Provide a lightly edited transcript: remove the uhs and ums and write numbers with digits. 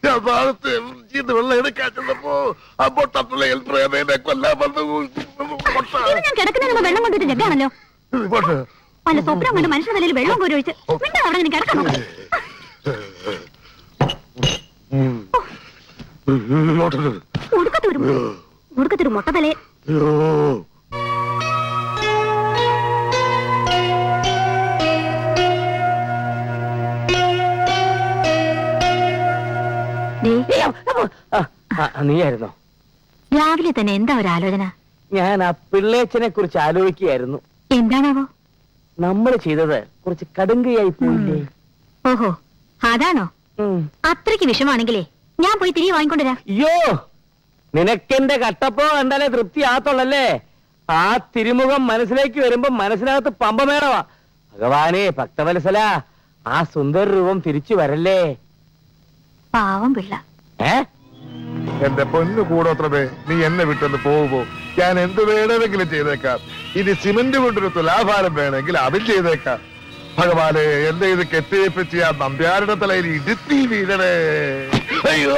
ഞാൻ താഴത്തെ ഇത് വെള്ളം എടുക്കാൻ ചെന്നപ്പോ ആ പൊട്ടത്തലയിൽ പ്രേതനെ കൊല്ലാൻ വന്നു. ഞാൻ കിടക്കുന്നതിന് വെള്ളം കൊണ്ടിട്ട് ജഗ്ഗാണല്ലോ. പല സ്വപ്നം കൊണ്ട് മനുഷ്യ തലയിൽ വെള്ളം കോരി ഒഴിച്ച് അവിടെ എനിക്ക് കിടക്കണം. ഉടുക്കത്തൊരു മുട്ട തലേ. നീയായിരുന്നോ? രാവിലെ തന്നെ എന്താ ഒരു ആലോചന? ഞാൻ ആ പിള്ളേച്ചനെ കുറിച്ച് ആലോചിക്കുകയായിരുന്നു. എന്താണാവോ? നമ്മൾ ചെയ്തത് കുറച്ച് കടുങ്കയായി പോയില്ലേ? ഓഹോ, അതാണോ? അത്രയ്ക്ക് വിഷമാണെങ്കിലേ ഞാൻ പോയി തിരികെ വാങ്ങിക്കൊണ്ടുവരാം. അയ്യോ, നിനക്കെന്റെ കട്ടപ്പോ കണ്ടാലേ തൃപ്തി ആത്തോളല്ലേ? ആ തിരുമുഖം മനസ്സിലേക്ക് വരുമ്പോ മനസ്സിനകത്ത് പമ്പമേറവാ. ഭഗവാനെ ഭക്തവത്സല, ആ സുന്ദര രൂപം തിരിച്ചു വരല്ലേ? പാവം പിള്ള. എന്റെ പൊന്നു കൂടോത്രമേ, നീ എന്നെ വിട്ടെന്ന് പോകുമ്പോ ഞാൻ എന്ത് വേണമെങ്കിലും ചെയ്തേക്കാം. ഇനി സിമന്റ് കൊണ്ടൊരു തുലാഭാരം വേണമെങ്കിൽ അതും ചെയ്തേക്കാം. ഭഗവാനെ, എന്റെ ഇത് കെട്ടിയേപ്പിച്ച് ആ നമ്പ്യാരുടെ തലയിൽ ഇടുത്തി വീഴണേ. അയ്യോ.